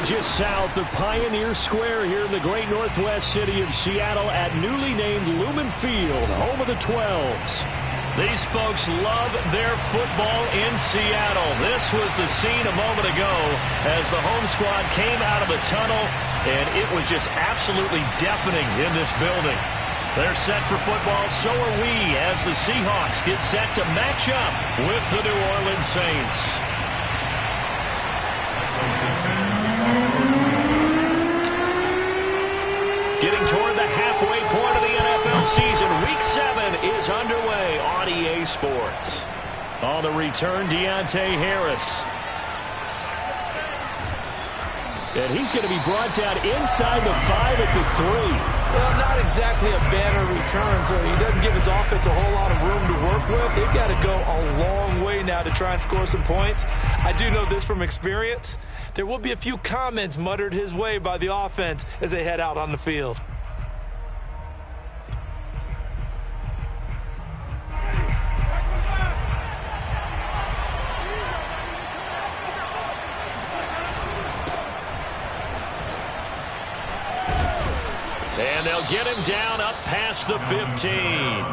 Just south of Pioneer Square here in the great northwest city of Seattle at newly named Lumen Field, home of the 12s. These folks love their football in Seattle. This was the scene a moment ago as the home squad came out of the tunnel, and it was just absolutely deafening in this building. They're set for football, so are we, as the Seahawks get set to match up with the New Orleans Saints. Getting toward the halfway point of the NFL season, Week 7 is underway on EA Sports. On the return, Deontay Harris. And he's going to be brought down inside the 5 at the 3. Well, not exactly a banner return, so he doesn't give his offense a whole lot of room to work with. They've got to go a long way now to try and score some points. I do know this from experience. There will be a few comments muttered his way by the offense as they head out on the field. And they'll get him down up past the 15.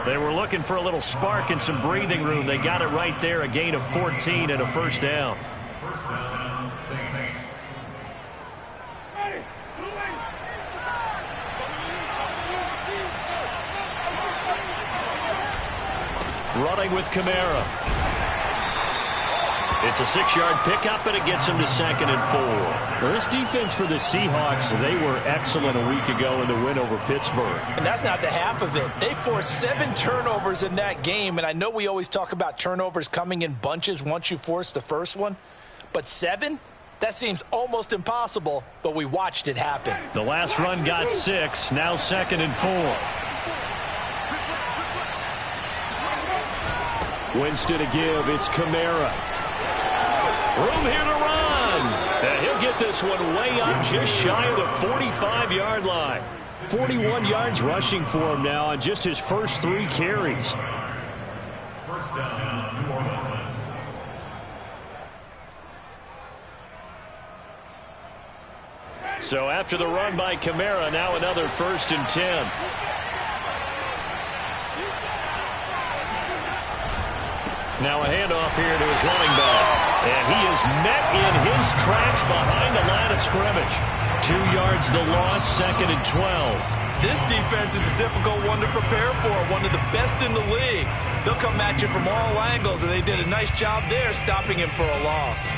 They were looking for a little spark and some breathing room. They got it right there, a gain of 14 and a first down. Running with Kamara. It's a 6-yard pickup, and it gets him to 2nd and 4. Well, this defense for the Seahawks, they were excellent a week ago in the win over Pittsburgh. And that's not the half of it. They forced 7 turnovers in that game, and I know we always talk about turnovers coming in bunches once you force the first one, but 7? That seems almost impossible, but we watched it happen. The last run got 6, now 2nd and 4. Winston to give, it's Kamara. Room here to run. And he'll get this one way up just shy of the 45-yard line. 41 yards rushing for him now on just his first 3 carries. First down, New Orleans. So after the run by Kamara, now another 1st and 10. Now a handoff here to his running back. And he is met in his tracks behind the line of scrimmage. 2 yards the loss, 2nd and 12. This defense is a difficult one to prepare for, one of the best in the league. They'll come at you from all angles, and they did a nice job there stopping him for a loss.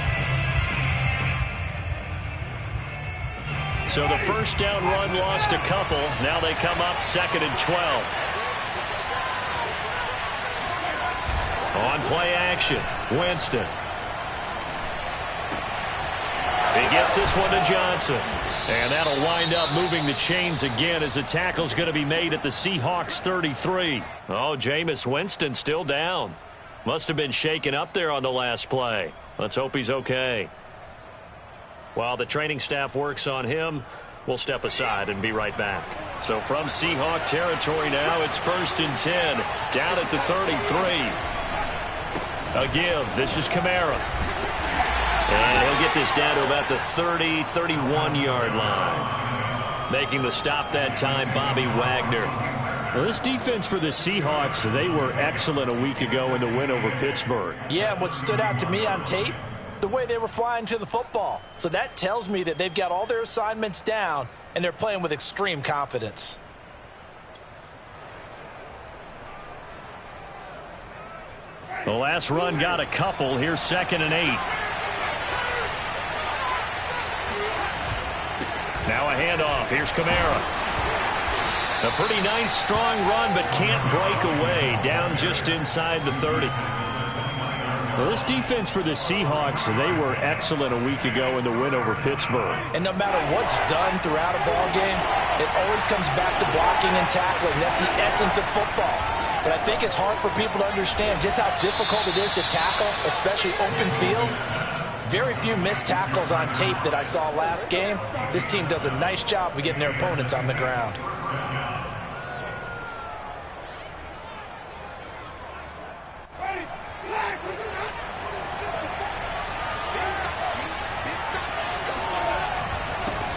So the first down run lost a couple. Now they come up 2nd and 12. On play action, Winston. He gets this one to Johnson. And that'll wind up moving the chains again as the tackle's going to be made at the Seahawks 33. Oh, Jameis Winston still down. Must have been shaken up there on the last play. Let's hope he's okay. While the training staff works on him, we'll step aside and be right back. So from Seahawk territory now, it's 1st and 10. Down at the 33. A give. This is Kamara. And he'll get this down to about the 30, 31-yard line. Making the stop that time, Bobby Wagner. Well, this defense for the Seahawks, they were excellent a week ago in the win over Pittsburgh. Yeah, and what stood out to me on tape, the way they were flying to the football. So that tells me that they've got all their assignments down, and they're playing with extreme confidence. The last run got a couple. Here's 2nd and 8. Now a handoff. Here's Kamara. A pretty nice, strong run, but can't break away. Down just inside the 30. Well, this defense for the Seahawks, they were excellent a week ago in the win over Pittsburgh. And no matter what's done throughout a ball game, it always comes back to blocking and tackling. That's the essence of football. But I think it's hard for people to understand just how difficult it is to tackle, especially open field. Very few missed tackles on tape that I saw last game. This team does a nice job of getting their opponents on the ground.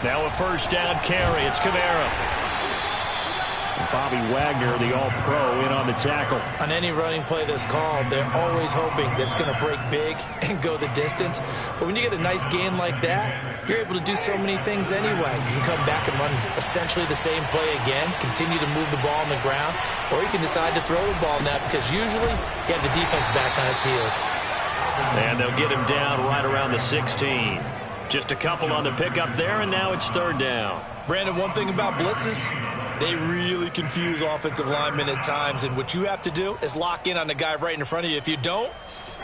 Now a first down carry. It's Kamara. Bobby Wagner, the all-pro, in on the tackle. On any running play that's called, they're always hoping that it's going to break big and go the distance. But when you get a nice gain like that, you're able to do so many things anyway. You can come back and run essentially the same play again, continue to move the ball on the ground, or you can decide to throw the ball now because usually you have the defense back on its heels. And they'll get him down right around the 16. Just a couple on the pickup there, and now it's third down. Brandon, one thing about blitzes, they really confuse offensive linemen at times, and what you have to do is lock in on the guy right in front of you. If you don't,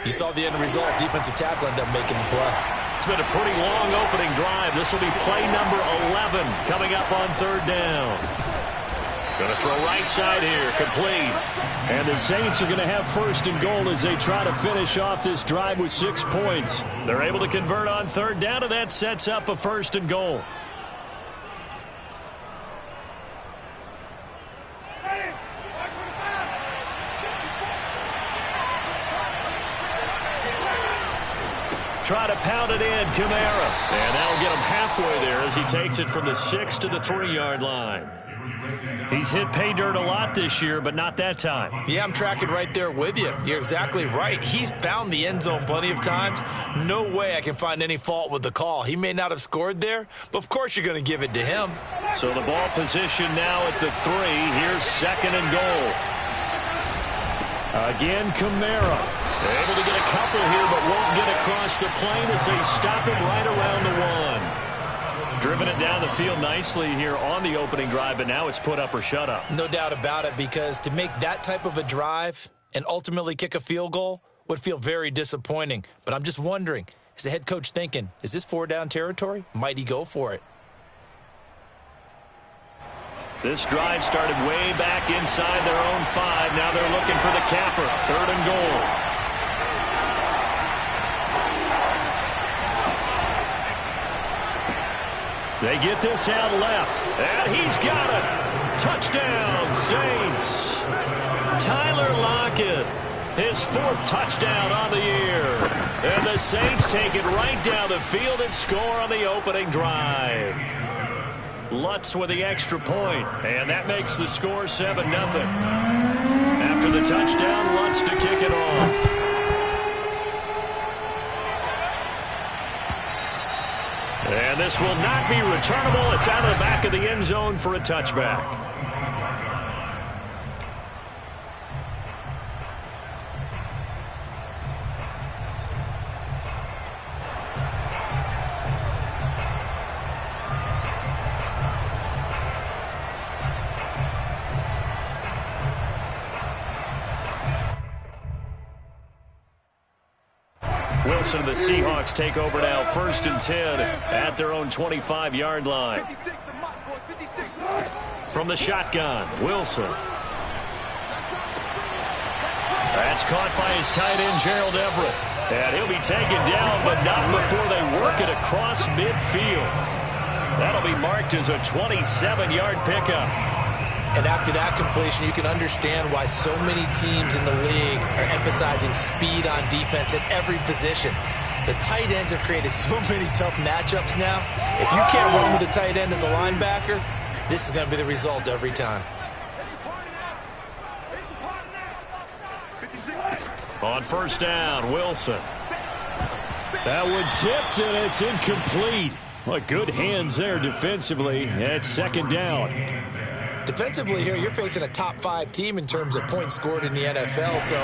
you saw the end result. Defensive tackle ended up making the play. It's been a pretty long opening drive. This will be play number 11 coming up on third down. Going to throw right side here, complete. And the Saints are going to have first and goal as they try to finish off this drive with 6 points. They're able to convert on third down, and that sets up a first and goal. Try to pound it in, Kamara. And that'll get him halfway there as he takes it from the 6 to the 3-yard line. He's hit pay dirt a lot this year, but not that time. Yeah, I'm tracking right there with you. You're exactly right. He's found the end zone plenty of times. No way I can find any fault with the call. He may not have scored there, but of course you're going to give it to him. So the ball position now at the 3. Here's second and goal. Again, Kamara. Able to get a couple here, but won't get across the plane as they stop him right around the 1. Driven it down the field nicely here on the opening drive, but now it's put up or shut up. No doubt about it, because to make that type of a drive and ultimately kick a field goal would feel very disappointing. But I'm just wondering, is the head coach thinking, is this 4-down territory? Might he go for it? This drive started way back inside their own 5. Now they're looking for the capper. Third and goal. They get this out left, and he's got it. Touchdown, Saints. Tyler Lockett, his 4th touchdown on the year. And the Saints take it right down the field and score on the opening drive. Lutz with the extra point, and that makes the score 7-0. After the touchdown, Lutz to kick it off. And this will not be returnable. It's out of the back of the end zone for a touchback. Wilson and the Seahawks take over now, 1st and 10 at their own 25-yard line. From the shotgun, Wilson. That's caught by his tight end, Gerald Everett. And he'll be taken down, but not before they work it across midfield. That'll be marked as a 27-yard pickup. And after that completion, you can understand why so many teams in the league are emphasizing speed on defense at every position. The tight ends have created so many tough matchups now. If you can't run with a tight end as a linebacker, this is going to be the result every time. On first down, Wilson. That one tipped, and it's incomplete. Well, good hands there defensively at second down. Defensively here, you're facing a top-5 team in terms of points scored in the NFL. So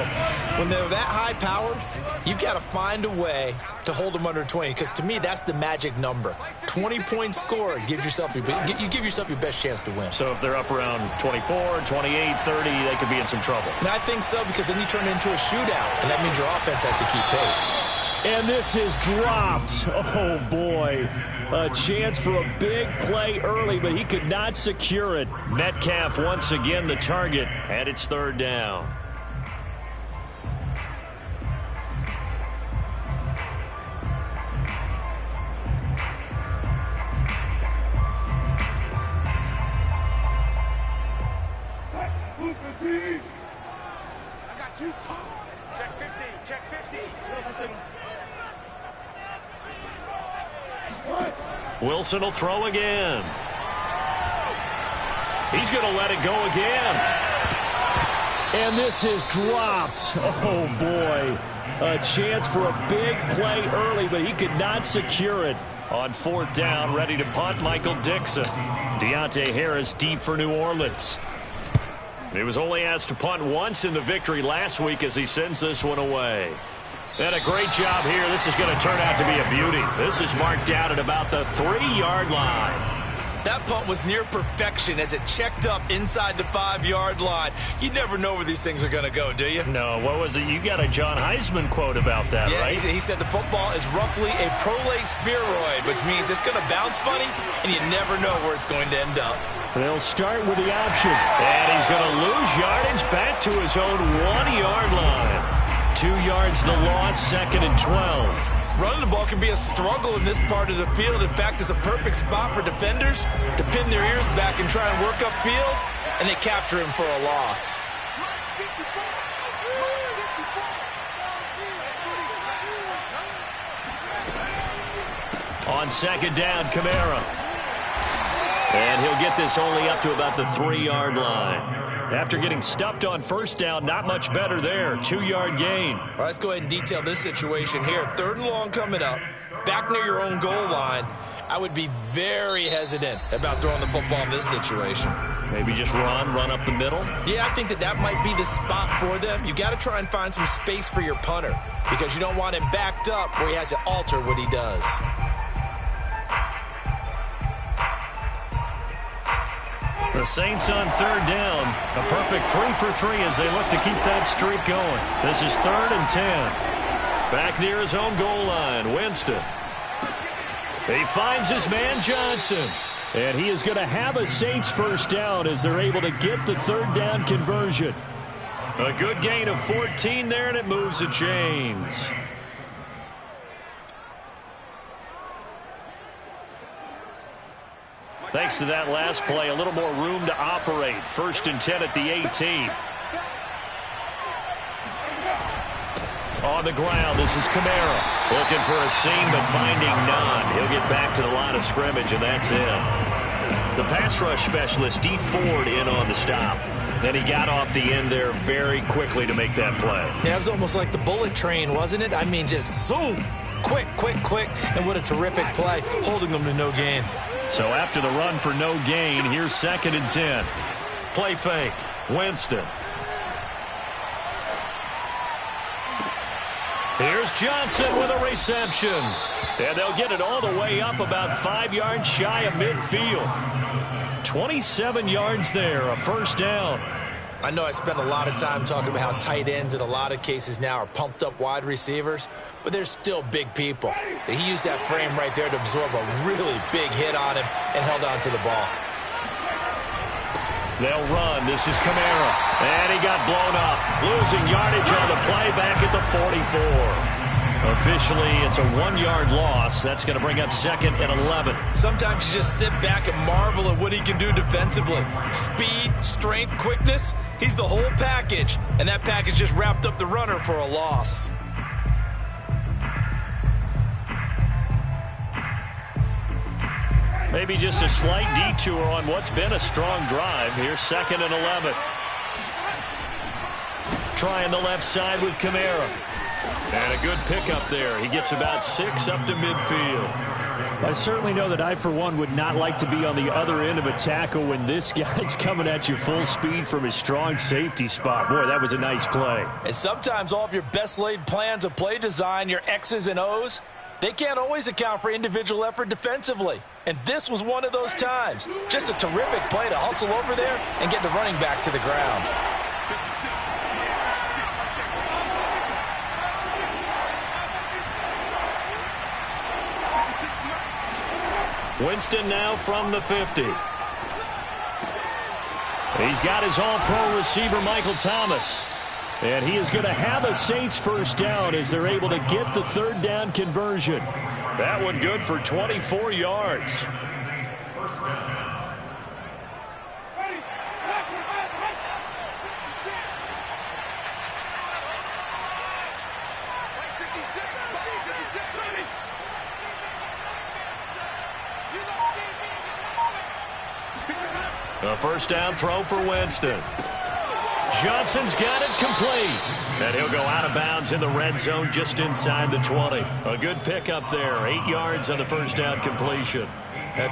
when they're that high-powered, you've got to find a way to hold them under 20. Because to me, that's the magic number. 20 points scored gives yourself you give yourself your best chance to win. So if they're up around 24, 28, 30, they could be in some trouble. And I think so, because then you turn it into a shootout, and that means your offense has to keep pace. And this is dropped. Oh, boy. A chance for a big play early, but he could not secure it. Metcalf once again the target, and it's third down. I got you. Check 50. Check 50. Wilson will throw again. He's going to let it go again. And this is dropped. Oh, boy. A chance for a big play early, but he could not secure it. On 4th down, ready to punt, Michael Dixon. Deontay Harris deep for New Orleans. He was only asked to punt once in the victory last week as he sends this one away. And a great job here. This is going to turn out to be a beauty. This is marked out at about the 3-yard line. That punt was near perfection as it checked up inside the 5-yard line. You never know where these things are going to go, do you? No, what was it? You got a John Heisman quote about that, yeah, right? He said the football is roughly a prolate spheroid, which means it's going to bounce funny, and you never know where it's going to end up. They'll start with the option. And he's going to lose yardage back to his own 1-yard line. 2 yards the loss, 2nd and 12. Running the ball can be a struggle in this part of the field. In fact, it's a perfect spot for defenders to pin their ears back and try and work upfield, and they capture him for a loss. On 2nd down, Kamara. And he'll get this only up to about the 3-yard line. After getting stuffed on 1st down, not much better there. 2-yard gain. All right, let's go ahead and detail this situation here. 3rd and long coming up, back near your own goal line. I would be very hesitant about throwing the football in this situation. Maybe just run up the middle? Yeah, I think that might be the spot for them. You got to try and find some space for your punter because you don't want him backed up where he has to alter what he does. The Saints on 3rd down. A perfect 3 for 3 as they look to keep that streak going. This is 3rd and 10. Back near his own goal line, Winston. He finds his man Johnson. And he is going to have a Saints 1st down as they're able to get the 3rd down conversion. A good gain of 14 there, and it moves the chains. Thanks to that last play, a little more room to operate. 1st and 10 at the 18. On the ground, this is Kamara. Looking for a seam, but finding none. He'll get back to the line of scrimmage, and that's it. The pass rush specialist, D. Ford, in on the stop. Then he got off the end there very quickly to make that play. Yeah, it was almost like the bullet train, wasn't it? I mean, just zoom. Quick, and what a terrific play, holding them to no gain. So after the run for no gain, here's 2nd and 10. Play fake. Winston. Here's Johnson with a reception. And they'll get it all the way up about 5 yards shy of midfield. 27 yards there, a 1st down. I know I spent a lot of time talking about how tight ends in a lot of cases now are pumped up wide receivers, but they're still big people. He used that frame right there to absorb a really big hit on him and held on to the ball. They'll run. This is Kamara. And he got blown up. Losing yardage on the play back at the 44. Officially, it's a 1-yard loss. That's going to bring up 2nd and 11. Sometimes you just sit back and marvel at what he can do defensively. Speed, strength, quickness, he's the whole package. And that package just wrapped up the runner for a loss. Maybe just a slight detour on what's been a strong drive. Here's 2nd and 11. Trying the left side with Kamara. And a good pickup there. He gets about 6 up to midfield. I certainly know that I, for one, would not like to be on the other end of a tackle when this guy's coming at you full speed from his strong safety spot. Boy, that was a nice play. And sometimes all of your best laid plans of play design, your X's and O's, they can't always account for individual effort defensively. And this was one of those times. Just a terrific play to hustle over there and get the running back to the ground. Winston now from the 50. He's got his all-pro receiver, Michael Thomas. And he is going to have a Saints 1st down as they're able to get the 3rd down conversion. That one good for 24 yards. A first down throw for Winston. Johnson's got it complete. And he'll go out of bounds in the red zone just inside the 20. A good pickup there. 8 yards on the first down completion.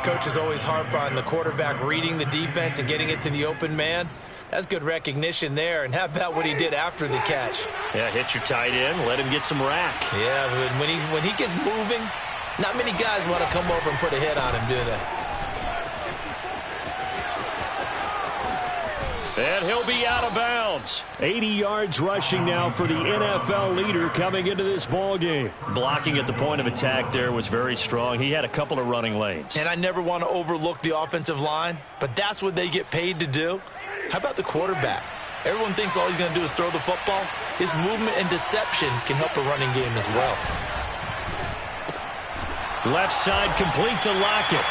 Coaches always harp on the quarterback reading the defense and getting it to the open man. That's good recognition there. And how about what he did after the catch? Yeah, hit your tight end. Let him get some rack. Yeah, when he gets moving, not many guys want to come over and put a hit on him, do they? And he'll be out of bounds. 80 yards rushing now for the NFL leader coming into this ball game. Blocking at the point of attack there was very strong. He had a couple of running lanes. And I never want to overlook the offensive line, but that's what they get paid to do. How about the quarterback? Everyone thinks all he's going to do is throw the football. His movement and deception can help a running game as well. Left side complete to Lockett.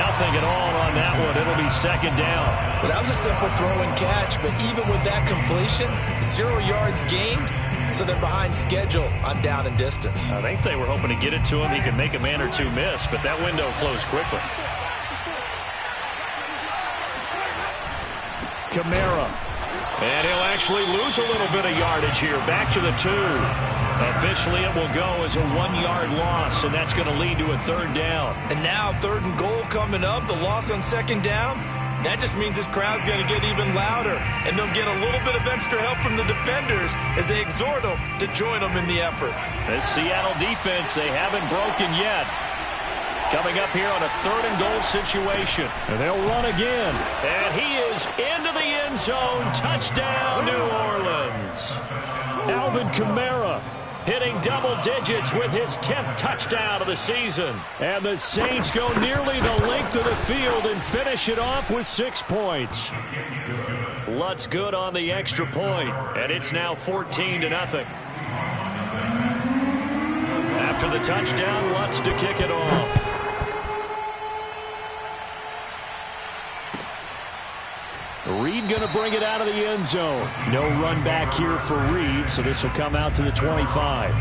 Nothing at all on that one. It'll be second down. Well, that was a simple throw and catch, but even with that completion, 0 yards gained, so they're behind schedule on down and distance. I think they were hoping to get it to him. He could make a man or two miss, but that window closed quickly. Kamara. And he'll actually lose a little bit of yardage here. Back to the 2. Officially, it will go as a 1-yard loss, and that's going to lead to a third down. And now 3rd and goal coming up, the loss on 2nd down. That just means this crowd's going to get even louder, and they'll get a little bit of extra help from the defenders as they exhort them to join them in the effort. This Seattle defense, they haven't broken yet. Coming up here on a 3rd and goal situation. And they'll run again. And he is into the end zone. Touchdown, New Orleans. Alvin Kamara hitting double digits with his 10th touchdown of the season. And the Saints go nearly the length of the field and finish it off with 6 points. Lutz good on the extra point, and it's now 14-0. After the touchdown, Lutz to kick it off. Reed going to bring it out of the end zone. No run back here for Reed, so this will come out to the 25.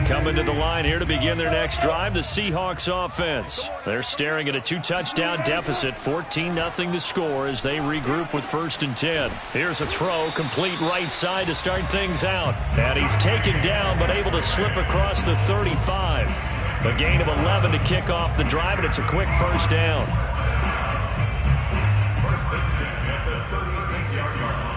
Coming to the line here to begin their next drive, the Seahawks offense. They're staring at a 2-touchdown deficit, 14-0 to score as they regroup with 1st and 10. Here's a throw, complete right side to start things out. And he's taken down but able to slip across the 35. A gain of 11 to kick off the drive, and it's a quick first down. 1st and 10 at the 36-yard line.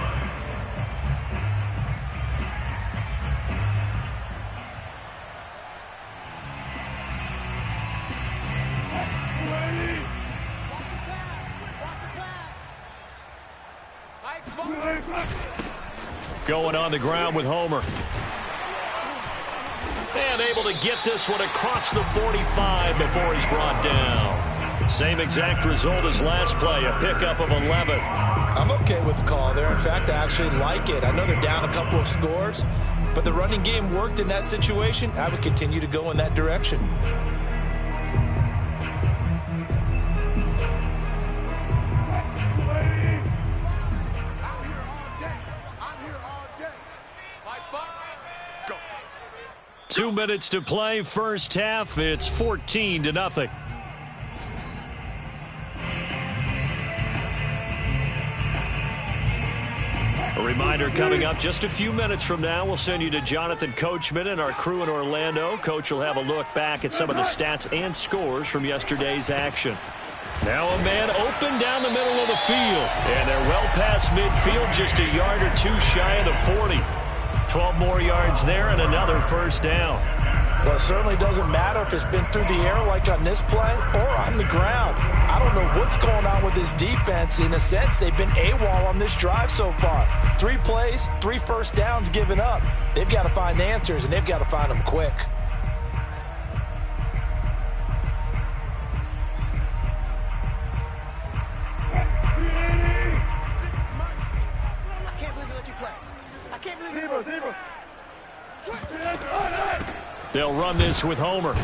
Going on the ground with Homer. And able to get this one across the 45 before he's brought down. Same exact result as last play, a pickup of 11. I'm okay with the call there. In fact, I actually like it. I know they're down a couple of scores, but the running game worked in that situation. I would continue to go in that direction. Go. 2 minutes to play, first half. It's 14-0. A reminder coming up just a few minutes from now, we'll send you to Jonathan Coachman and our crew in Orlando. Coach will have a look back at some of the stats and scores from yesterday's action. Now a man open down the middle of the field. And they're well past midfield, just a yard or two shy of the 40. 12 more yards there and another first down. Well, it certainly doesn't matter if it's been through the air like on this play or on the ground. I don't know what's going on with this defense. In a sense, they've been AWOL on this drive so far. 3 plays, 3 first downs given up. They've got to find answers, and they've got to find them quick. I can't believe they let you play. I can't believe they They'll run this with Homer.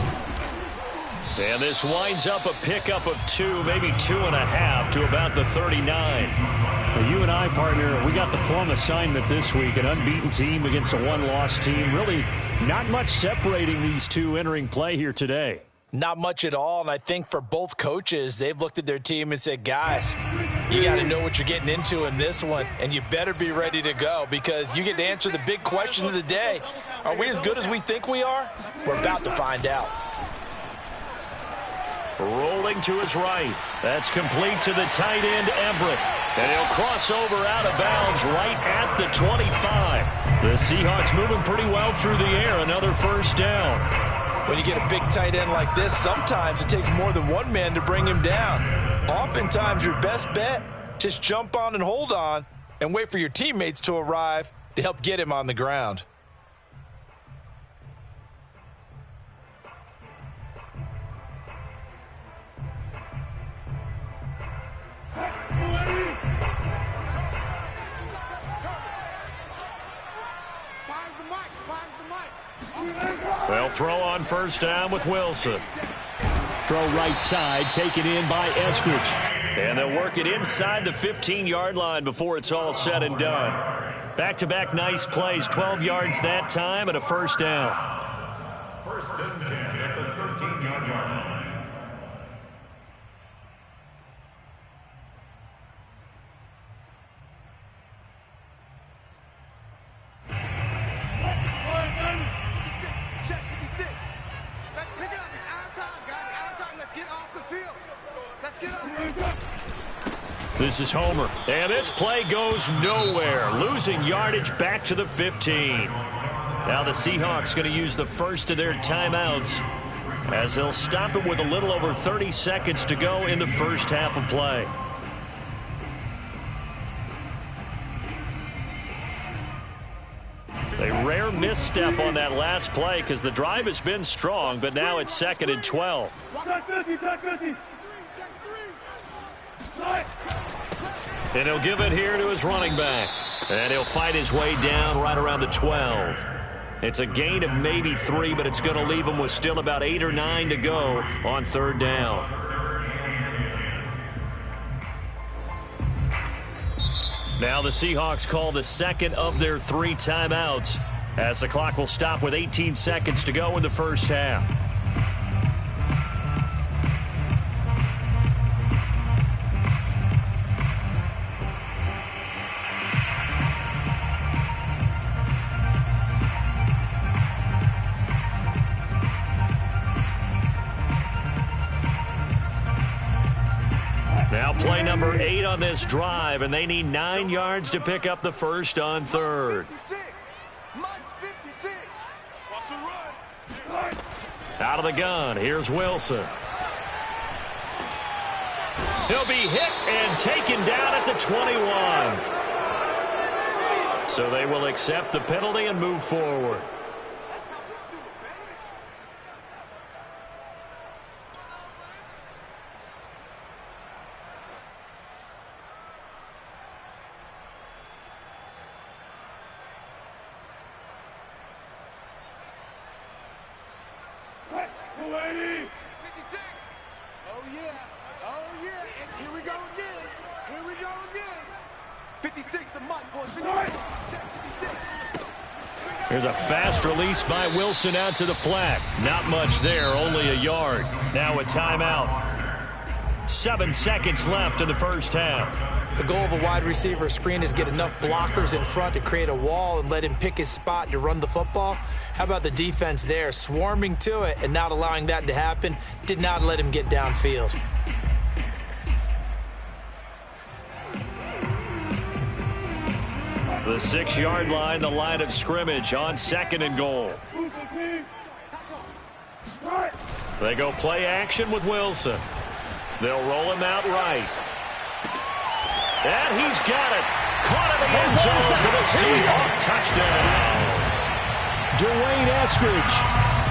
And this winds up a pickup of 2, maybe 2.5 to about the 39. Well, you and I, partner, we got the plum assignment this week. An unbeaten team against a one-loss team. Really not much separating these two entering play here today. Not much at all, and I think for both coaches, they've looked at their team and said, guys, you got to know what you're getting into in this one, and you better be ready to go because you get to answer the big question of the day. Are we as good as we think we are? We're about to find out. Rolling to his right. That's complete to the tight end, Everett. And he'll cross over out of bounds right at the 25. The Seahawks moving pretty well through the air. Another first down. When you get a big tight end like this, sometimes it takes more than one man to bring him down. Oftentimes, your best bet, just jump on and hold on and wait for your teammates to arrive to help get him on the ground. They'll throw on first down with Wilson. Throw right side, taken in by Eskridge. And they'll work it inside the 15-yard line before it's all said and done. Back-to-back nice plays, 12 yards that time and a first down. First and 10 at the 13-yard line. This is Homer, and this play goes nowhere. Losing yardage back to the 15. Now the Seahawks going to use the first of their timeouts as they'll stop it with a little over 30 seconds to go in the first half of play. A rare misstep on that last play because the drive has been strong, but now it's 2nd and 12. And he'll give it here to his running back. And he'll fight his way down right around the 12. It's a gain of maybe 3, but it's going to leave him with still about 8 or 9 to go on third down. Now the Seahawks call the second of their 3 timeouts as the clock will stop with 18 seconds to go in the first half. Now play number 8 on this drive, and they need 9 yards to pick up the first on third. Out of the gun, here's Wilson. He'll be hit and taken down at the 21. So they will accept the penalty and move forward. Here's a fast release by Wilson out to the flat. Not much there, only a yard. Now a timeout. 7 seconds left in the first half. The goal of a wide receiver screen is get enough blockers in front to create a wall and let him pick his spot to run the football. How about the defense there, swarming to it and not allowing that to happen? Did not let him get downfield. The 6-yard line, the line of scrimmage on 2nd and goal. They go play action with Wilson. They'll roll him out right. And he's got it. Caught in the end zone for the Seahawk touchdown. Dwayne Eskridge.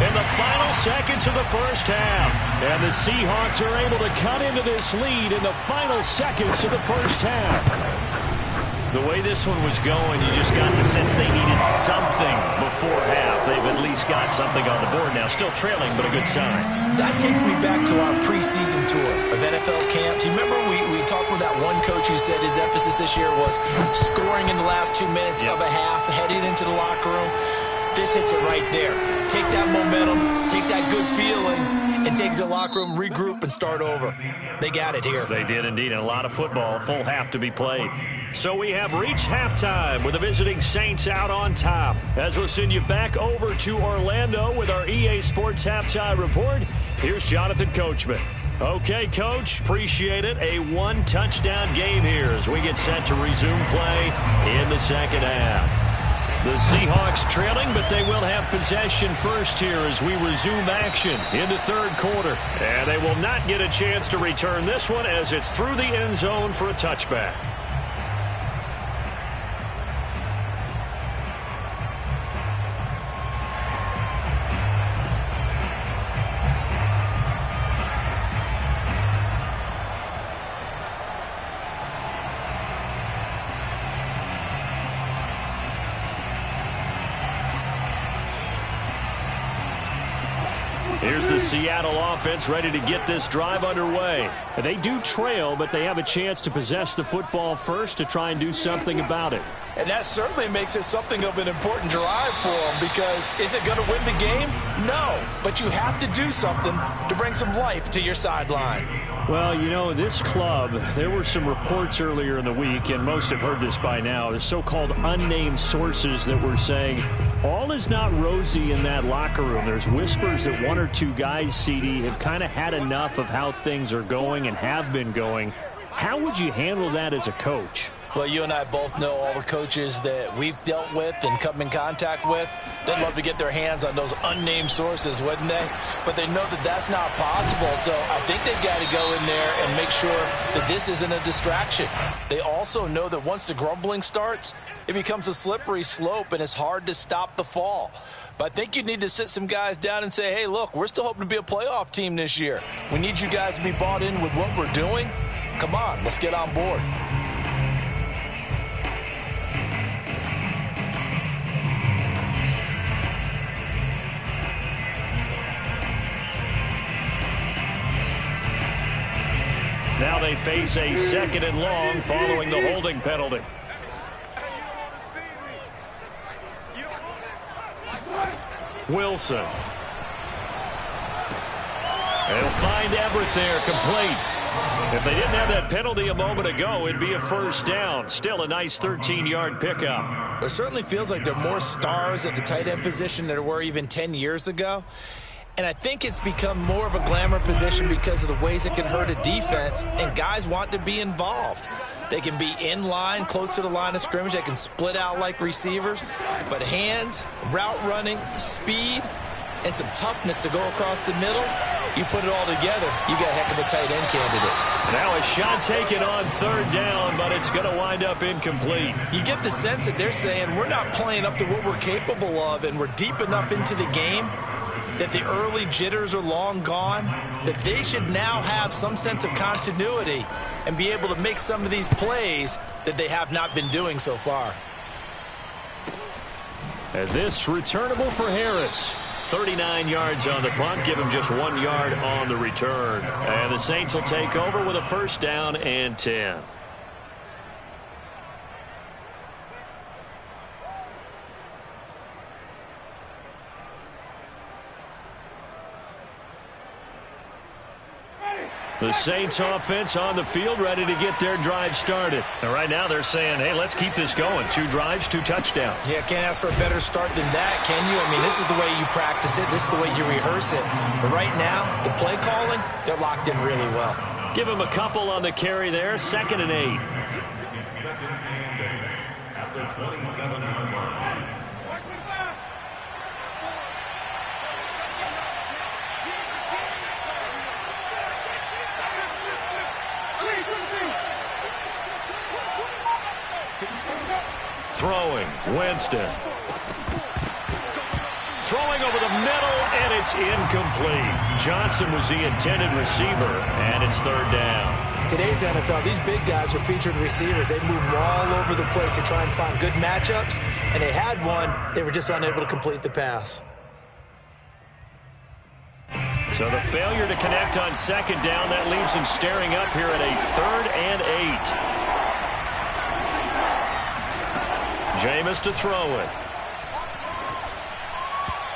In the final seconds of the first half. And the Seahawks are able to cut into this lead in the final seconds of the first half. The way this one was going, you just got the sense they needed something before half. They've at least got something on the board now. Still trailing, but a good sign. That takes me back to our preseason tour of NFL camps. You remember we talked with that one coach who said his emphasis this year was scoring in the last 2 minutes of a half, heading into the locker room. This hits it right there. Take that momentum, take that good feeling, and take it to the locker room, regroup, and start over. They got it here. They did indeed, and a lot of football, full half to be played. So we have reached halftime with the visiting Saints out on top. As we'll send you back over to Orlando with our EA Sports Halftime Report, here's Jonathan Coachman. Okay, Coach, appreciate it. A one-touchdown game here as we get set to resume play in the second half. The Seahawks trailing, but they will have possession first here as we resume action in the third quarter. And they will not get a chance to return this one as it's through the end zone for a touchback. Here's the Seattle offense ready to get this drive underway. They do trail, but they have a chance to possess the football first to try and do something about it. And that certainly makes it something of an important drive for them, because is it going to win the game? No, but you have to do something to bring some life to your sideline. Well, you know, this club, there were some reports earlier in the week, and most have heard this by now, the so-called unnamed sources that were saying all is not rosy in that locker room. There's whispers that one or two guys, CD, have kind of had enough of how things are going and have been going. How would you handle that as a coach? Well, you and I both know all the coaches that we've dealt with and come in contact with. They'd love to get their hands on those unnamed sources, wouldn't they? But they know that that's not possible, so I think they've got to go in there and make sure that this isn't a distraction. They also know that once the grumbling starts, it becomes a slippery slope, and it's hard to stop the fall. But I think you need to sit some guys down and say, hey, look, we're still hoping to be a playoff team this year. We need you guys to be bought in with what we're doing. Come on, let's get on board. Now they face a second and long following the holding penalty. Wilson. They'll find Everett there, complete. If they didn't have that penalty a moment ago, it'd be a first down. Still a nice 13-yard pickup. It certainly feels like there are more stars at the tight end position than there were even 10 years ago. And I think it's become more of a glamour position because of the ways it can hurt a defense, and guys want to be involved. They can be in line, close to the line of scrimmage. They can split out like receivers. But hands, route running, speed, and some toughness to go across the middle, you put it all together, you got a heck of a tight end candidate. Now a shot taken on third down, but it's going to wind up incomplete. You get the sense that they're saying we're not playing up to what we're capable of, and we're deep enough into the game that the early jitters are long gone, that they should now have some sense of continuity and be able to make some of these plays that they have not been doing so far. And this returnable for Harris. 39 yards on the punt, give him just 1 yard on the return. And the Saints will take over with a first down and 10. The Saints offense on the field, ready to get their drive started. And right now they're saying, hey, let's keep this going. 2 drives, 2 touchdowns. Yeah, can't ask for a better start than that, can you? I mean, this is the way you practice it. This is the way you rehearse it. But right now, the play calling, they're locked in really well. Give him a couple on the carry there. 2nd and 8. It's 2nd and 8 at the 27-yard line. Throwing, Winston. Throwing over the middle, and it's incomplete. Johnson was the intended receiver, and it's third down. Today's NFL, these big guys are featured receivers. They move all over the place to try and find good matchups, and they had one. They were just unable to complete the pass. So the failure to connect on second down, that leaves them staring up here at a 3rd and 8. Jameis to throw it.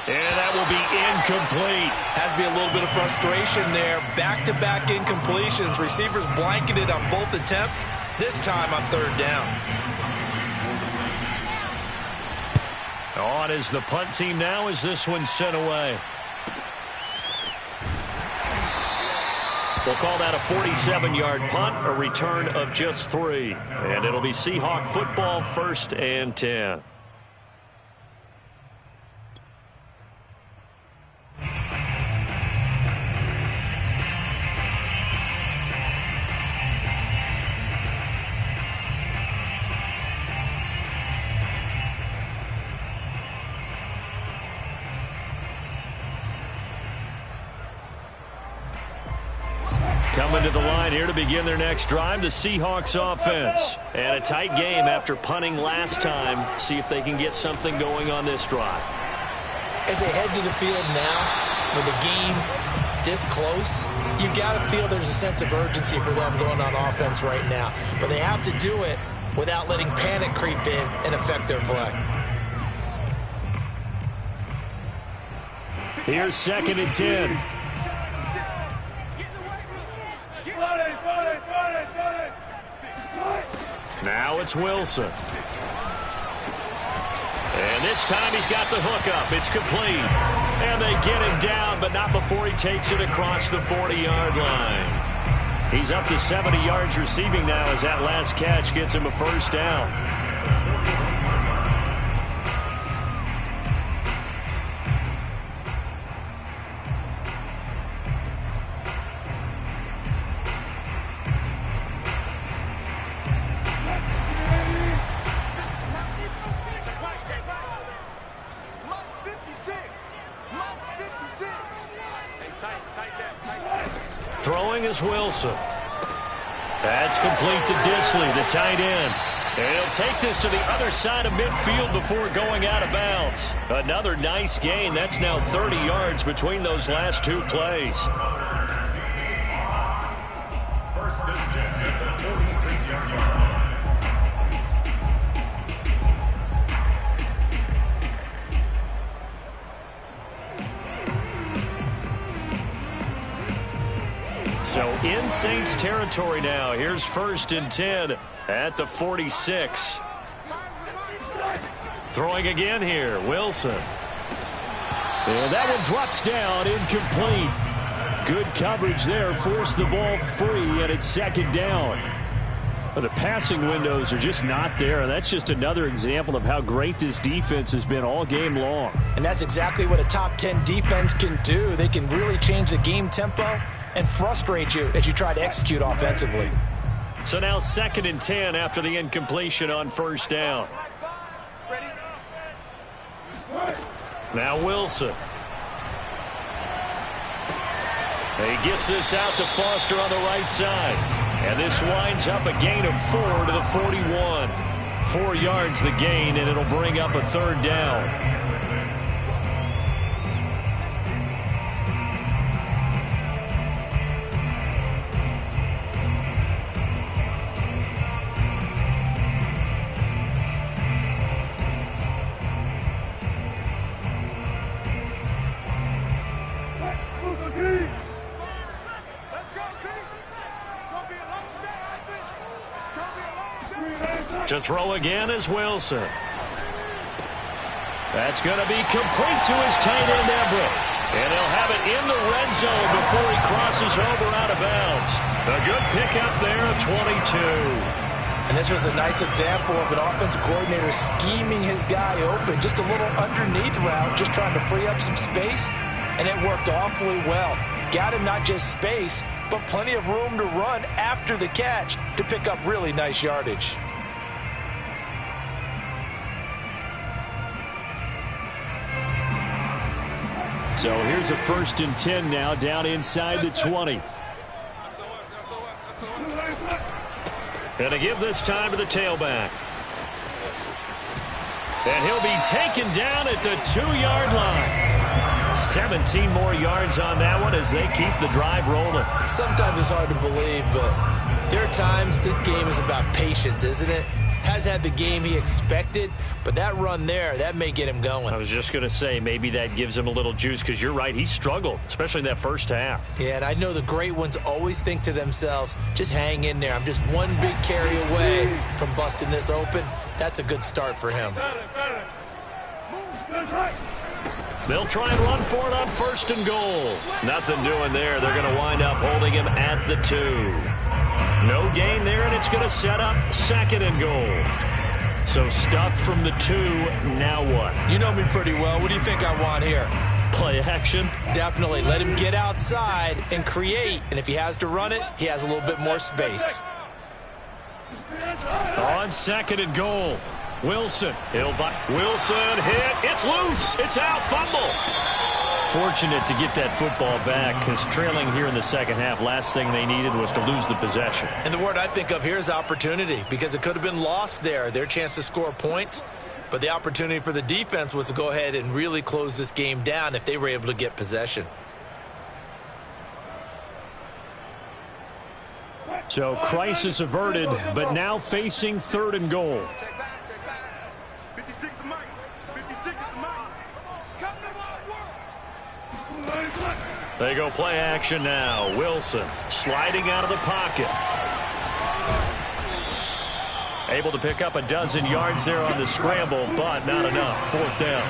And that will be incomplete. Has to be a little bit of frustration there. Back-to-back incompletions. Receivers blanketed on both attempts. This time on 3rd down. On is the punt team now as this one's sent away. We'll call that a 47-yard punt, a return of just 3. And it'll be Seahawk football, 1st and 10. Coming to the line here to begin their next drive, the Seahawks offense. And a tight game after punting last time. See if they can get something going on this drive. As they head to the field now, with the game this close, you got to feel there's a sense of urgency for them going on offense right now. But they have to do it without letting panic creep in and affect their play. Here's 2nd and 10. Now it's Wilson. And this time he's got the hook up. It's complete. And they get him down, but not before he takes it across the 40-yard line. He's up to 70 yards receiving now as that last catch gets him a 1st down. Throwing is Wilson. That's complete to Disley, the tight end. And he'll take this to the other side of midfield before going out of bounds. Another nice gain. That's now 30 yards between those last 2 plays. 1st and 10 at the 46-yard line. So in Saints territory now. Here's 1st and 10 at the 46. Throwing again here, Wilson. And that one drops down, incomplete. Good coverage there, forced the ball free, and it's 2nd down. But the passing windows are just not there, and that's just another example of how great this defense has been all game long. And that's exactly what a top 10 defense can do. They can really change the game tempo and frustrate you as you try to execute offensively. So now 2nd and 10 after the incompletion on 1st down. Now Wilson. He gets this out to Foster on the right side. And this winds up a gain of 4 to the 41. 4 yards the gain, and it'll bring up a 3rd down. To throw again is Wilson. That's going to be complete to his tight end, Everett. And he'll have it in the red zone before he crosses over out of bounds. A good pickup there at 22. And this was a nice example of an offensive coordinator scheming his guy open. Just a little underneath route, just trying to free up some space. And it worked awfully well. Got him not just space, but plenty of room to run after the catch to pick up really nice yardage. So here's a 1st and 10 now, down inside the 20. And to give this time to the tailback. And he'll be taken down at the 2-yard line. 17 more yards on that one as they keep the drive rolling. Sometimes it's hard to believe, but there are times this game is about patience, isn't it? Has had the game he expected, but that run there, that may get him going. I was just going to say, maybe that gives him a little juice because you're right, he struggled, especially in that first half. Yeah, and I know the great ones always think to themselves, just hang in there. I'm just one big carry away from busting this open. That's a good start for him. They'll try and run for it on 1st and goal. Nothing doing there. They're going to wind up holding him at the 2. No gain there, and it's going to set up 2nd and goal. So stuffed from the 2, now what? You know me pretty well. What do you think I want here? Play action? Definitely. Let him get outside and create. And if he has to run it, he has a little bit more space. On 2nd and goal. Wilson. Wilson hit. It's loose. It's out. Fumble. Fortunate to get that football back because trailing here in the second half, last thing they needed was to lose the possession. And the word I think of here is opportunity because it could have been lost there. Their chance to score points. But the opportunity for the defense was to go ahead and really close this game down if they were able to get possession. So crisis averted, but now facing 3rd and goal. Check back. 56 is Mike. 56 is Mike. Come to my work. They go play action now. Wilson sliding out of the pocket. Able to pick up a dozen yards there on the scramble, but not enough. 4th down.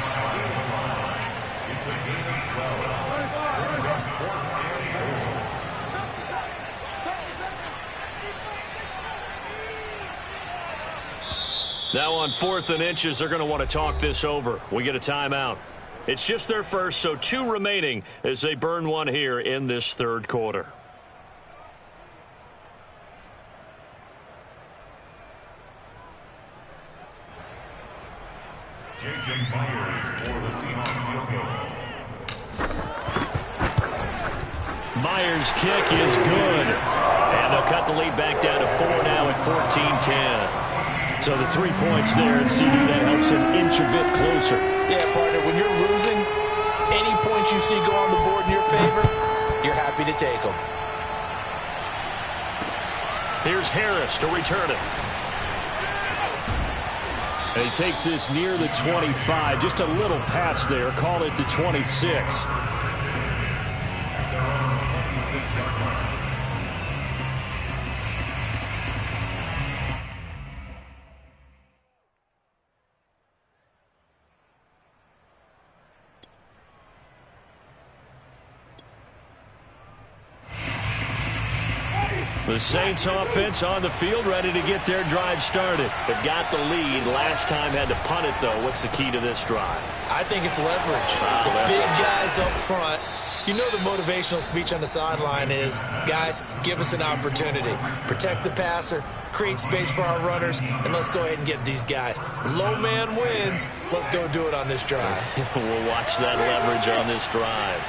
Now on 4th and inches, they're going to want to talk this over. We get a timeout. It's just their first, so 2 remaining as they burn one here in this 3rd quarter. Jason Myers for the Seahawks field goal. Myers' kick is good. And they'll cut the lead back down to 4 now at 14-10. So the 3 points there, and CD, that helps them inch a bit closer. Yeah, partner, when you're losing, any points you see go on the board in your favor, you're happy to take them. Here's Harris to return it. And he takes this near the 25. Just a little pass there. Call it the 26. The Saints offense on the field, ready to get their drive started. They've got the lead. Last time had to punt it, though. What's the key to this drive? I think it's leverage. The big guys up front. You know the motivational speech on the sideline is, guys, give us an opportunity. Protect the passer, create space for our runners, and let's go ahead and get these guys. Low man wins. Let's go do it on this drive. We'll watch that leverage on this drive.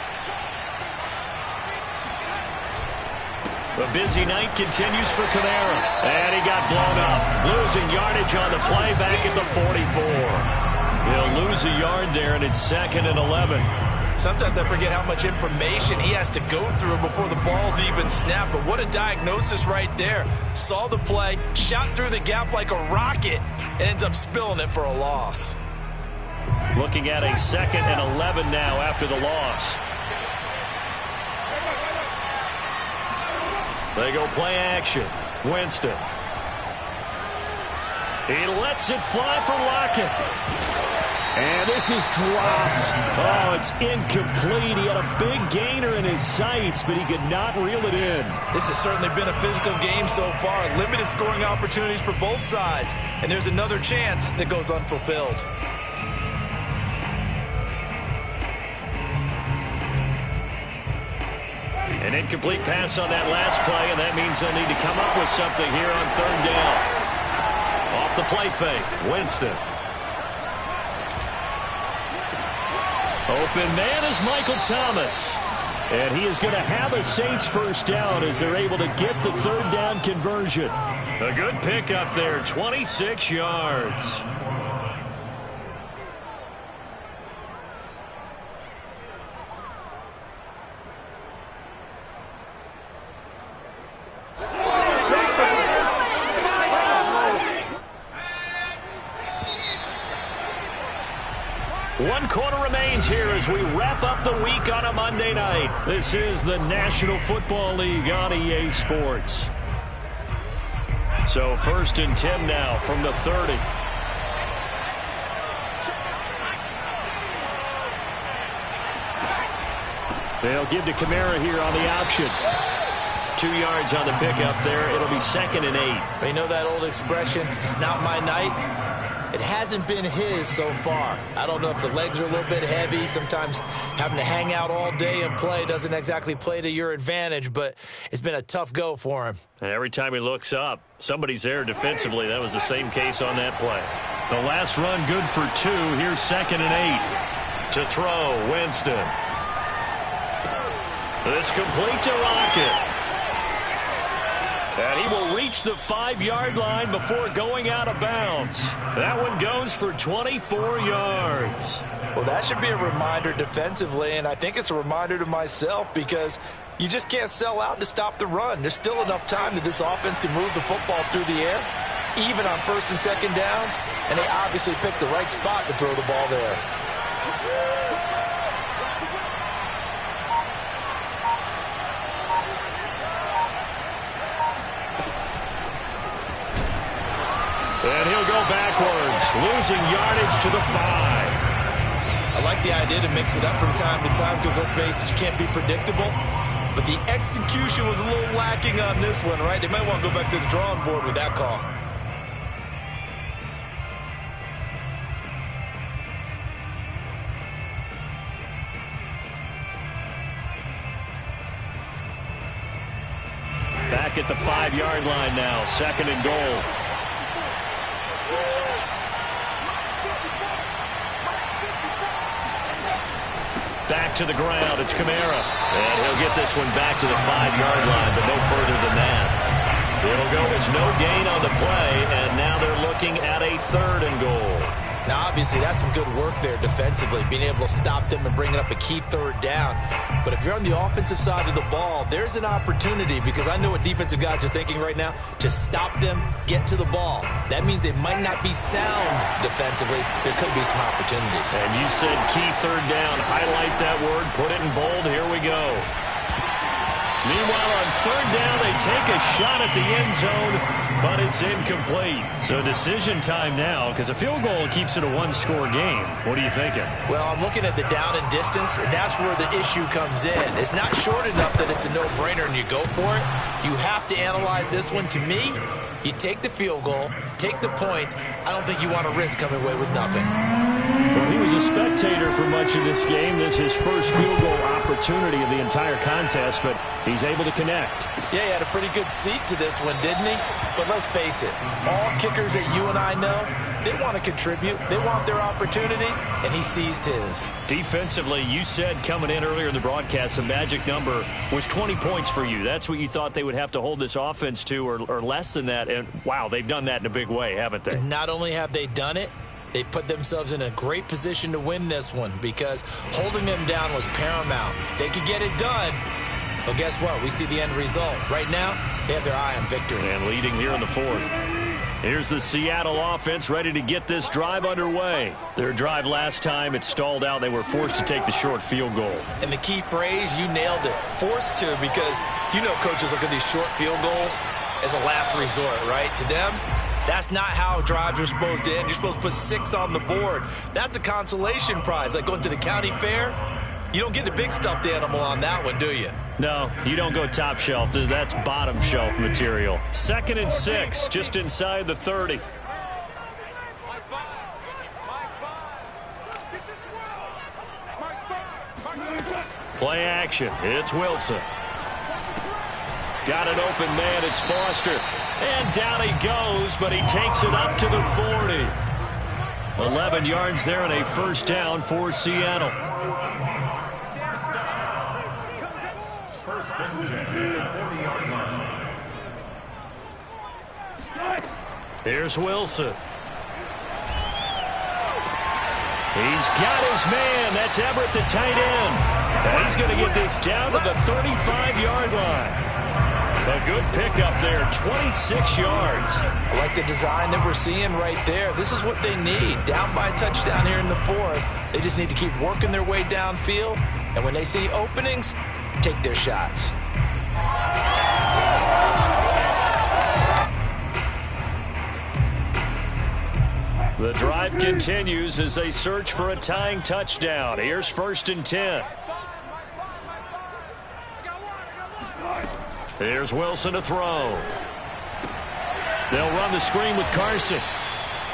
The busy night continues for Kamara. And he got blown up. Losing yardage on the play back at the 44. He'll lose a yard there, and it's 2nd and 11. Sometimes I forget how much information he has to go through before the ball's even snapped. But what a diagnosis right there. Saw the play, shot through the gap like a rocket, and ends up spilling it for a loss. Looking at a 2nd and 11 now after the loss. They go play action. Winston. He lets it fly for Lockett. And this is dropped. Oh, it's incomplete. He had a big gainer in his sights, but he could not reel it in. This has certainly been a physical game so far. Limited scoring opportunities for both sides. And there's another chance that goes unfulfilled. An incomplete pass on that last play, and that means they'll need to come up with something here on 3rd down. Off the play fake, Winston. Open man is Michael Thomas. And he is going to have a Saints first down as they're able to get the 3rd down conversion. A good pickup there, 26 yards. One quarter remains here as we wrap up the week on a Monday night. This is the National Football League on EA Sports. So 1st and 10 now from the 30. They'll give to Kamara here on the option. 2 yards on the pickup there. It'll be 2nd and 8. You know that old expression, it's not my night? It hasn't been his so far. I don't know if the legs are a little bit heavy. Sometimes having to hang out all day and play doesn't exactly play to your advantage, but it's been a tough go for him. And every time he looks up, somebody's there defensively. That was the same case on that play. The last run good for 2. Here's 2nd and 8. To throw, Winston. This complete to Lockett. And he will reach the 5-yard line before going out of bounds. That one goes for 24 yards. Well, that should be a reminder defensively, and I think it's a reminder to myself because you just can't sell out to stop the run. There's still enough time that this offense can move the football through the air, even on 1st and 2nd downs, and they obviously picked the right spot to throw the ball there. And he'll go backwards, losing yardage to the 5. I like the idea to mix it up from time to time because, let's face it, you can't be predictable. But the execution was a little lacking on this one, right? They might want to go back to the drawing board with that call. Back at the 5-yard line now, 2nd and goal. Back to the ground, it's Kamara. And he'll get this one back to the 5-yard line, but no further than that. It'll go as no gain on the play, and now they're looking at a 3rd and goal. Now, obviously, that's some good work there defensively, being able to stop them and bringing up a key 3rd down. But if you're on the offensive side of the ball, there's an opportunity, because I know what defensive guys are thinking right now, to stop them, get to the ball. That means they might not be sound defensively. There could be some opportunities. And you said key 3rd down. Highlight that word, put it in bold. Here we go. Meanwhile, on 3rd down, they take a shot at the end zone, but it's incomplete. So decision time now, because a field goal keeps it a 1-score game. What are you thinking? Well, I'm looking at the down and distance, and that's where the issue comes in. It's not short enough that it's a no-brainer and you go for it. You have to analyze this one. To me, you take the field goal, take the points. I don't think you want to risk coming away with nothing. Well, he was a spectator for much of this game. This is his first field goal opportunity of the entire contest, but he's able to connect. Yeah, he had a pretty good seat to this one, didn't he? But let's face it, all kickers that you and I know, they want to contribute. They want their opportunity, and he seized his. Defensively, you said coming in earlier in the broadcast, the magic number was 20 points for you. That's what you thought they would have to hold this offense to, or less than that. And, wow, they've done that in a big way, haven't they? And not only have they done it, they put themselves in a great position to win this one because holding them down was paramount. If they could get it done, well, guess what? We see the end result. Right now, they have their eye on victory. And leading here in the 4th. Here's the Seattle offense ready to get this drive underway. Their drive last time, it stalled out. They were forced to take the short field goal. And the key phrase, you nailed it. Forced to, because you know coaches look at these short field goals as a last resort, right? To them, that's not how drives are supposed to end. You're supposed to put 6 on the board. That's a consolation prize. Like going to the county fair, you don't get the big stuffed animal on that one, do you? No, you don't go top shelf. That's bottom shelf material. 2nd and 6, just inside the 30. Play action. It's Wilson. Got an open man. It's Foster. And down he goes, but he takes it up to the 40. 11 yards there and a 1st down for Seattle. 1st and 10, 40-yard line. Here's Wilson. He's got his man. That's Everett, the tight end. And he's going to get this down to the 35-yard line. A good pickup there, 26 yards. I like the design that we're seeing right there. This is what they need. Down by a touchdown here in the fourth. They just need to keep working their way downfield. And when they see openings, take their shots. The drive continues as they search for a tying touchdown. Here's 1st and 10. Here's Wilson to throw. They'll run the screen with Carson.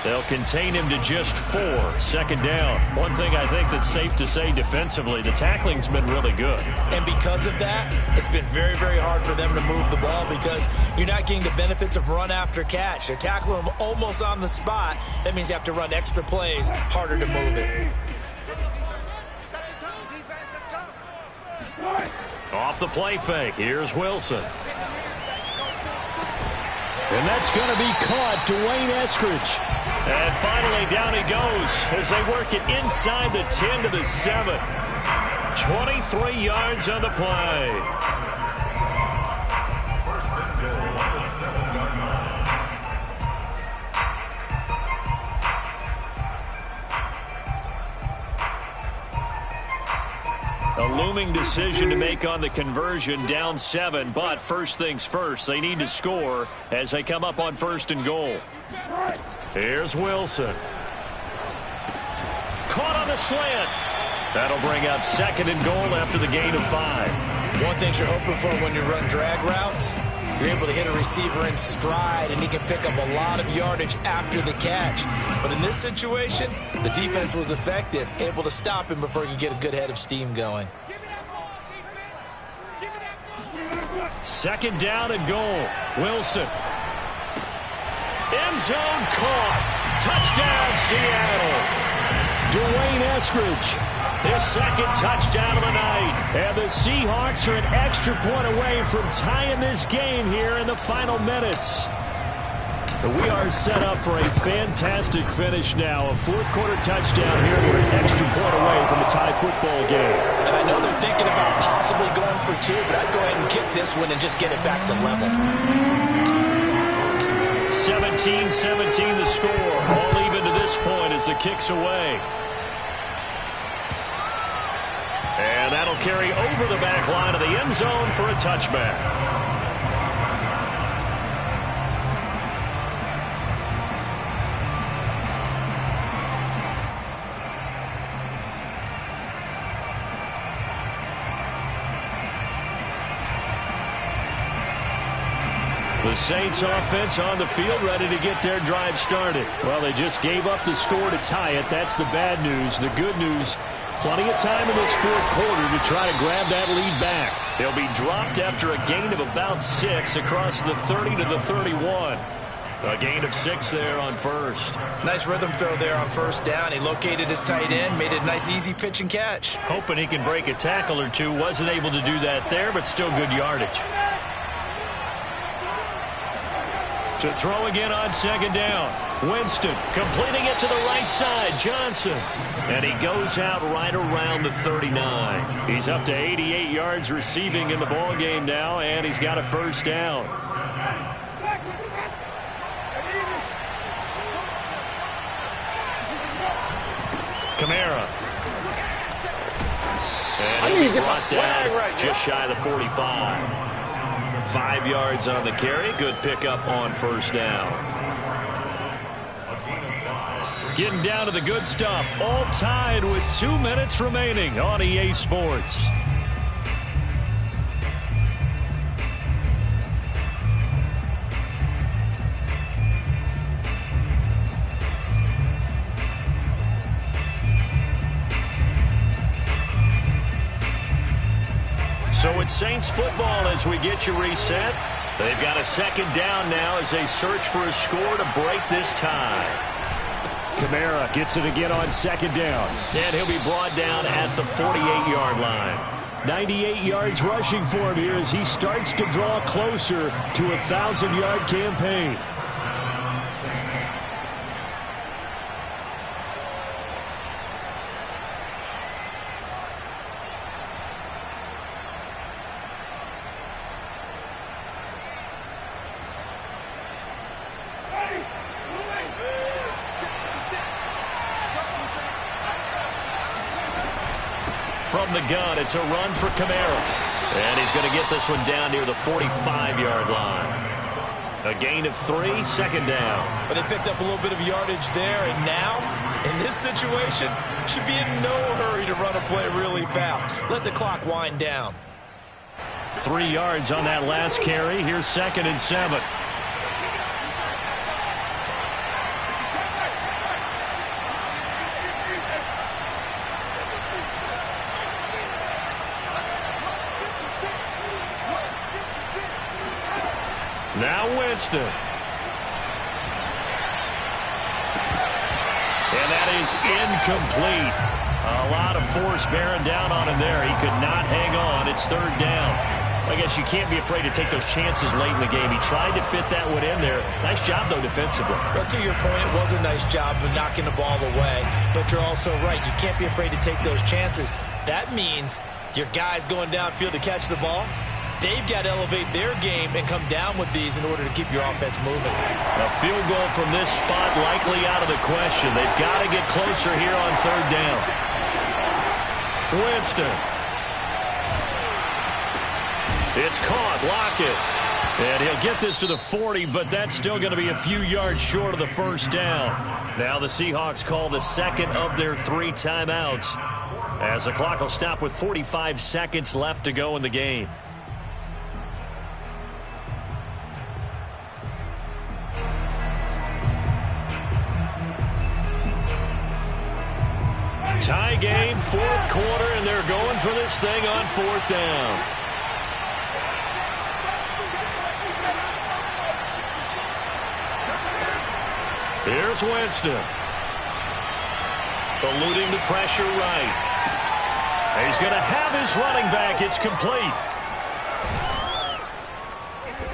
They'll contain him to just 4. 2nd down. One thing I think that's safe to say defensively, the tackling's been really good. And because of that, it's been very, very hard for them to move the ball because you're not getting the benefits of run after catch. They're tackling them almost on the spot. That means you have to run extra plays, harder to move it. Off the play fake, here's Wilson. And that's going to be caught, Dwayne Eskridge. And finally down he goes as they work it inside the 10 to the 7. 23 yards on the play. First and goal on the 7-yard line. A looming decision to make on the conversion, down 7, but first things first, they need to score as they come up on 1st and goal. Here's Wilson. Caught on the slant. That'll bring up 2nd and goal after the gain of 5. One thing you're hoping for when you run drag routes, you're able to hit a receiver in stride, and he can pick up a lot of yardage after the catch. But in this situation, the defense was effective, able to stop him before he could get a good head of steam going. 2nd down and goal. Wilson. End zone caught. Touchdown, Seattle. Dwayne Eskridge, his 2nd touchdown of the night. And the Seahawks are an extra point away from tying this game here in the final minutes. We are set up for a fantastic finish now. A 4th-quarter touchdown here. We're an extra point away from a tie football game. And I know they're thinking about possibly going for 2, but I'd go ahead and kick this one and just get it back to level. 17-17 the score. All even to this point as the kick's away. And that'll carry over the back line of the end zone for a touchback. The Saints offense on the field ready to get their drive started. Well, they just gave up the score to tie it. That's the bad news. The good news, plenty of time in this 4th quarter to try to grab that lead back. They'll be dropped after a gain of about 6 across the 30 to the 31. A gain of 6 there on 1st. Nice rhythm throw there on 1st down. He located his tight end, made it a nice easy pitch and catch. Hoping he can break a tackle or two. Wasn't able to do that there, but still good yardage. To throw again on 2nd down. Winston completing it to the right side. Johnson. And he goes out right around the 39. He's up to 88 yards receiving in the ball game now, and he's got a 1st down. Kamara. And he'll be brought down just shy of the 45. 5 yards on the carry. Good pickup on 1st down. Getting down to the good stuff. All tied with 2 minutes remaining on EA Sports. So it's Saints football as we get you reset. They've got a 2nd down now as they search for a score to break this tie. Kamara gets it again on 2nd down. And he'll be brought down at the 48-yard line. 98 yards rushing for him here as he starts to draw closer to a 1,000-yard campaign. from the gun. It's a run for Kamara. And he's going to get this one down near the 45-yard line. A gain of 3, second down. But they picked up a little bit of yardage there, and now, in this situation, should be in no hurry to run a play really fast. Let the clock wind down. 3 yards on that last carry. Here's 2nd and 7. Now Winston. And that is incomplete. A lot of force bearing down on him there. He could not hang on. It's 3rd down. I guess you can't be afraid to take those chances late in the game. He tried to fit that one in there. Nice job, though, defensively. But to your point, it was a nice job of knocking the ball away. But you're also right. You can't be afraid to take those chances. That means your guys going downfield to catch the ball, they've got to elevate their game and come down with these in order to keep your offense moving. A field goal from this spot likely out of the question. They've got to get closer here on 3rd down. Winston. It's caught. Lockett. And he'll get this to the 40, but that's still going to be a few yards short of the 1st down. Now the Seahawks call the 2nd of their 3 timeouts, as the clock will stop with 45 seconds left to go in the game. Tie game, 4th quarter, and they're going for this thing on 4th down. Here's Winston. Eluding the pressure right. He's going to have his running back. It's complete.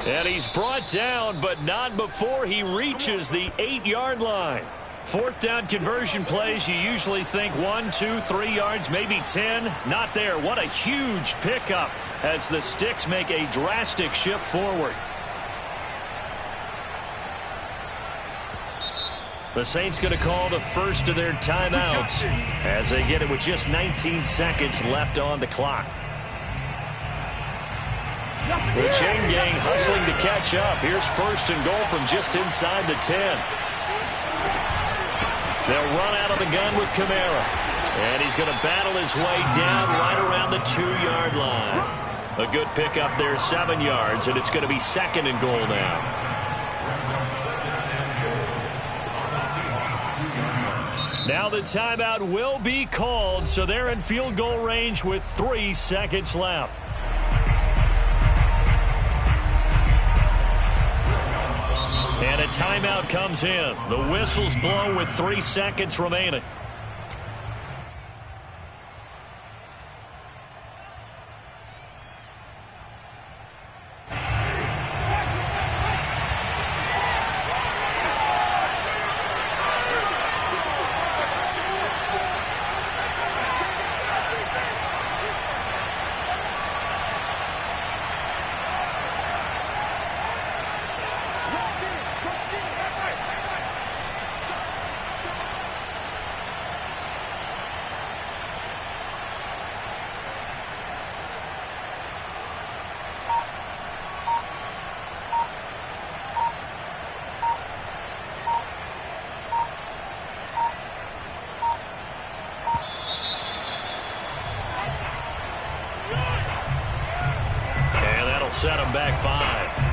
And he's brought down, but not before he reaches the 8-yard line. 4th down conversion plays, you usually think 1, 2, 3 yards, maybe 10. Not there. What a huge pickup as the Sticks make a drastic shift forward. The Saints going to call the first of their timeouts as they get it with just 19 seconds left on the clock. The chain gang hustling to catch up. Here's 1st and goal from just inside the 10. They'll run out of the gun with Kamara. And he's going to battle his way down right around the 2-yard line. A good pickup there, 7 yards, and it's going to be 2nd and goal now. Now the timeout will be called, so they're in field goal range with 3 seconds left. And a timeout comes in. The whistles blow with 3 seconds remaining. Set him back 5.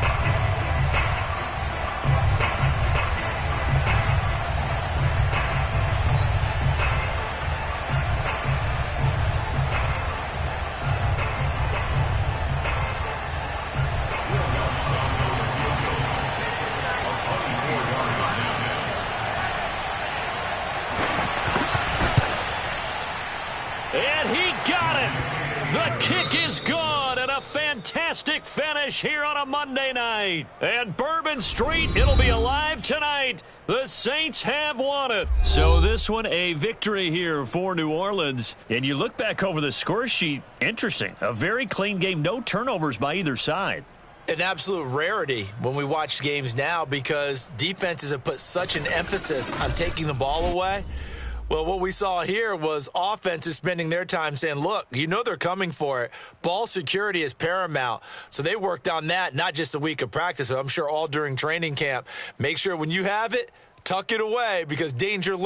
And he got it. The kick is gone, and a fantastic finish here on a Monday night. And Bourbon Street, it'll be alive tonight. The Saints have won it. So this one, a victory here for New Orleans. And you look back over the score sheet, interesting. A very clean game, no turnovers by either side. An absolute rarity when we watch games now because defenses have put such an emphasis on taking the ball away. Well, what we saw here was offenses spending their time saying, look, you know they're coming for it. Ball security is paramount. So they worked on that, not just a week of practice, but I'm sure all during training camp. Make sure when you have it, tuck it away because danger lurks.